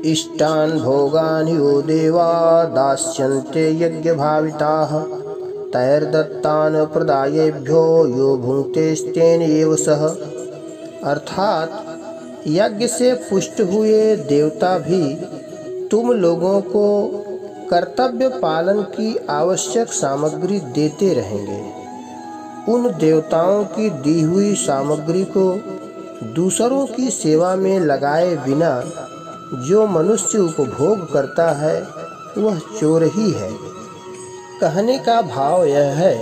इष्टान् भोगान् यो देवा दास्यन्ते यज्ञभाविताः तैर्दत्तान् प्रदायेभ्यो यो भुङ्क्तेस्तेन एव सः। अर्थात यज्ञ से पुष्ट हुए देवता भी तुम लोगों को कर्तव्य पालन की आवश्यक सामग्री देते रहेंगे। उन देवताओं की दी हुई सामग्री को दूसरों की सेवा में लगाए बिना जो मनुष्य उपभोग करता है वह चोर ही है। कहने का भाव यह है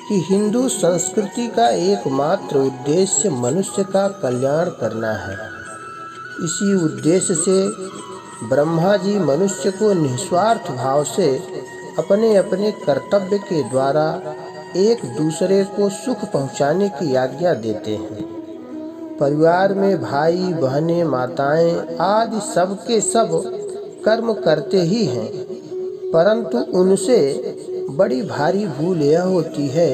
कि हिंदू संस्कृति का एकमात्र उद्देश्य मनुष्य का कल्याण करना है। इसी उद्देश्य से ब्रह्मा जी मनुष्य को निस्वार्थ भाव से अपने अपने कर्तव्य के द्वारा एक दूसरे को सुख पहुँचाने की आज्ञा देते हैं। परिवार में भाई बहनें माताएं आदि सब के सब कर्म करते ही हैं, परंतु उनसे बड़ी भारी भूल यह होती है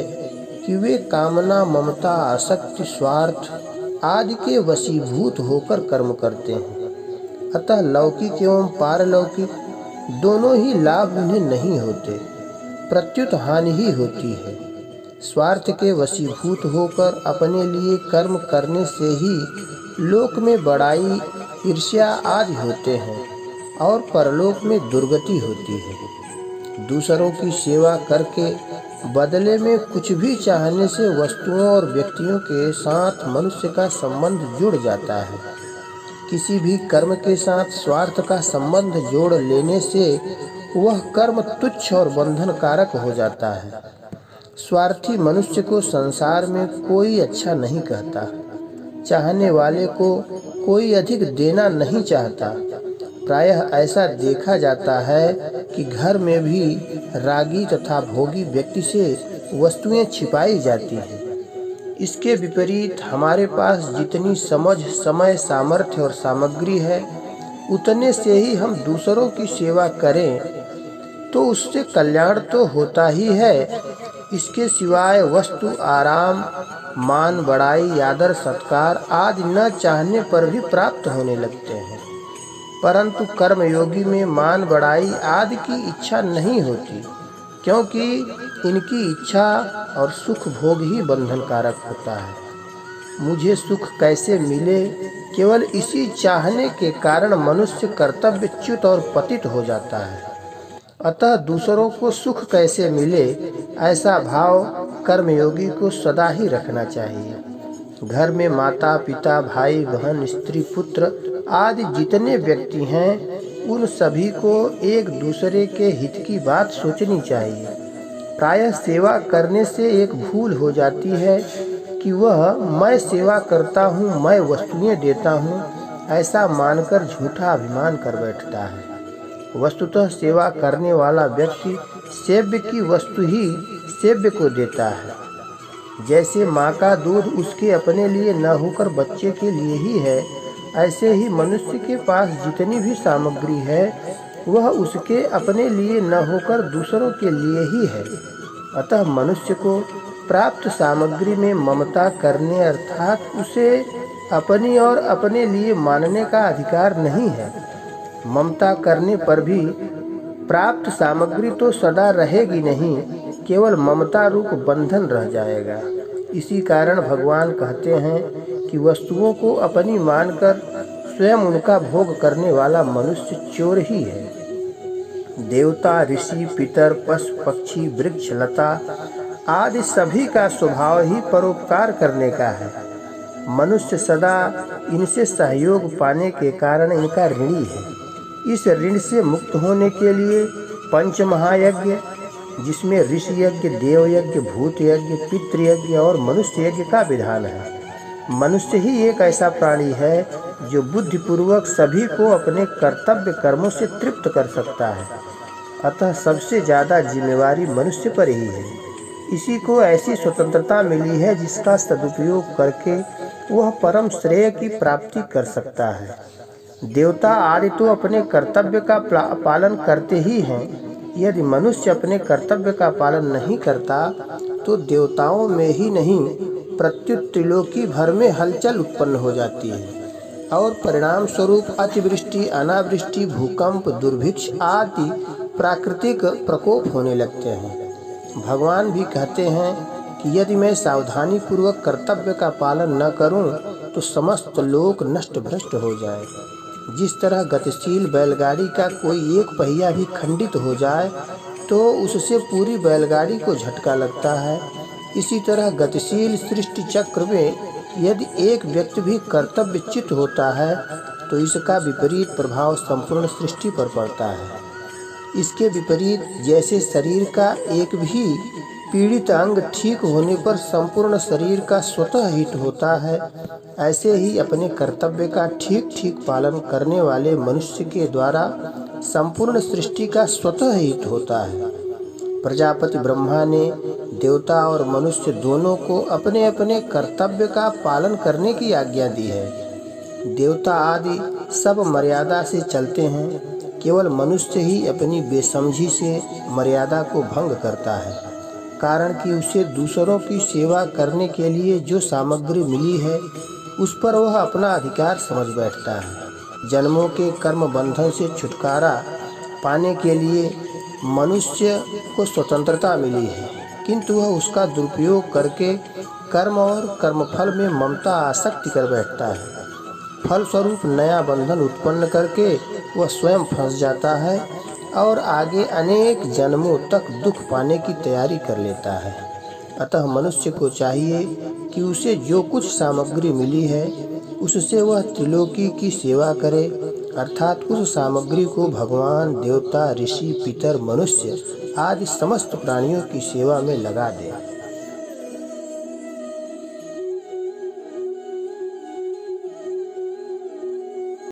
कि वे कामना ममता आसक्ति स्वार्थ आदि के वशीभूत होकर कर्म करते हैं। अतः लौकिक एवं पारलौकिक दोनों ही लाभ उन्हें नहीं होते, प्रत्युत हानि ही होती है। स्वार्थ के वशीभूत होकर अपने लिए कर्म करने से ही लोक में बड़ाई ईर्ष्या आदि होते हैं और परलोक में दुर्गति होती है। दूसरों की सेवा करके बदले में कुछ भी चाहने से वस्तुओं और व्यक्तियों के साथ मनुष्य का संबंध जुड़ जाता है। किसी भी कर्म के साथ स्वार्थ का संबंध जोड़ लेने से वह कर्म तुच्छ और बंधन कारक हो जाता है। स्वार्थी मनुष्य को संसार में कोई अच्छा नहीं कहता। चाहने वाले को कोई अधिक देना नहीं चाहता। प्रायः ऐसा देखा जाता है कि घर में भी रागी तथा भोगी व्यक्ति से वस्तुएं छिपाई जाती हैं। इसके विपरीत हमारे पास जितनी समझ समय सामर्थ्य और सामग्री है उतने से ही हम दूसरों की सेवा करें तो उससे कल्याण तो होता ही है। इसके सिवाय वस्तु आराम मान बड़ाई आदर सत्कार आदि न चाहने पर भी प्राप्त होने लगते हैं, परंतु कर्मयोगी में मान बड़ाई आदि की इच्छा नहीं होती, क्योंकि इनकी इच्छा और सुख भोग ही बंधन कारक होता है। मुझे सुख कैसे मिले, केवल इसी चाहने के कारण मनुष्य कर्तव्यच्युत और पतित हो जाता है। अतः दूसरों को सुख कैसे मिले ऐसा भाव कर्मयोगी को सदा ही रखना चाहिए। घर में माता पिता भाई बहन स्त्री पुत्र आदि जितने व्यक्ति हैं उन सभी को एक दूसरे के हित की बात सोचनी चाहिए। प्रायः सेवा करने से एक भूल हो जाती है कि वह मैं सेवा करता हूँ, मैं वस्तुएं देता हूँ, ऐसा मानकर झूठा अभिमान कर बैठता है। वस्तुतः सेवा करने वाला व्यक्ति सेव्य की वस्तु ही सेव्य को देता है। जैसे माँ का दूध उसके अपने लिए न होकर बच्चे के लिए ही है, ऐसे ही मनुष्य के पास जितनी भी सामग्री है वह उसके अपने लिए न होकर दूसरों के लिए ही है। अतः मनुष्य को प्राप्त सामग्री में ममता करने अर्थात उसे अपनी और अपने लिए मानने का अधिकार नहीं है। ममता करने पर भी प्राप्त सामग्री तो सदा रहेगी नहीं, केवल ममता रूप बंधन रह जाएगा। इसी कारण भगवान कहते हैं कि वस्तुओं को अपनी मानकर स्वयं उनका भोग करने वाला मनुष्य चोर ही है। देवता ऋषि पितर पशु पक्षी वृक्ष लता आदि सभी का स्वभाव ही परोपकार करने का है। मनुष्य सदा इनसे सहयोग पाने के कारण इनका ऋणी है। इस ऋण से मुक्त होने के लिए पंच महायज्ञ, जिसमें ऋषि यज्ञ देव यज्ञ भूत यज्ञ पितृयज्ञ और मनुष्य यज्ञ का विधान है। मनुष्य ही एक ऐसा प्राणी है जो बुद्धिपूर्वक सभी को अपने कर्तव्य कर्मों से तृप्त कर सकता है। अतः सबसे ज़्यादा जिम्मेवारी मनुष्य पर ही है। इसी को ऐसी स्वतंत्रता मिली है जिसका सदुपयोग करके वह परम श्रेय की प्राप्ति कर सकता है। देवता आदि तो अपने कर्तव्य का पालन करते ही हैं। यदि मनुष्य अपने कर्तव्य का पालन नहीं करता तो देवताओं में ही नहीं प्रत्युत त्रिलोकी भर में हलचल उत्पन्न हो जाती है। और परिणाम स्वरूप अतिवृष्टि, अनावृष्टि, भूकंप, दुर्भिक्ष आदि प्राकृतिक प्रकोप होने लगते हैं। भगवान भी कहते हैं कि यदि मैं सावधानी पूर्वक कर्तव्य का पालन न करूं तो समस्त लोक नष्ट भ्रष्ट हो जाए। जिस तरह गतिशील बैलगाड़ी का कोई एक पहिया भी खंडित हो जाए तो उससे पूरी बैलगाड़ी को झटका लगता है, इसी तरह गतिशील सृष्टि चक्र में यदि एक व्यक्ति भी कर्तव्यच्युत होता है तो इसका विपरीत प्रभाव संपूर्ण सृष्टि पर पड़ता है। इसके विपरीत जैसे शरीर का एक भी पीड़ित अंग ठीक होने पर संपूर्ण शरीर का स्वतः हित होता है, ऐसे ही अपने कर्तव्य का ठीक ठीक पालन करने वाले मनुष्य के द्वारा संपूर्ण सृष्टि का स्वतः हित होता है। प्रजापति ब्रह्मा ने देवता और मनुष्य दोनों को अपने अपने कर्तव्य का पालन करने की आज्ञा दी है। देवता आदि सब मर्यादा से चलते हैं, केवल मनुष्य ही अपनी बेसमझी से मर्यादा को भंग करता है, कारण कि उसे दूसरों की सेवा करने के लिए जो सामग्री मिली है उस पर वह अपना अधिकार समझ बैठता है। जन्मों के कर्म बंधन से छुटकारा पाने के लिए मनुष्य को स्वतंत्रता मिली है, किंतु वह उसका दुरुपयोग करके कर्म और कर्मफल में ममता आसक्ति कर बैठता है। फलस्वरूप नया बंधन उत्पन्न करके वह स्वयं फंस जाता है और आगे अनेक जन्मों तक दुख पाने की तैयारी कर लेता है। अतः मनुष्य को चाहिए कि उसे जो कुछ सामग्री मिली है उससे वह त्रिलोकी की सेवा करे, अर्थात उस सामग्री को भगवान, देवता, ऋषि, पितर, मनुष्य आदि समस्त प्राणियों की सेवा में लगा दे।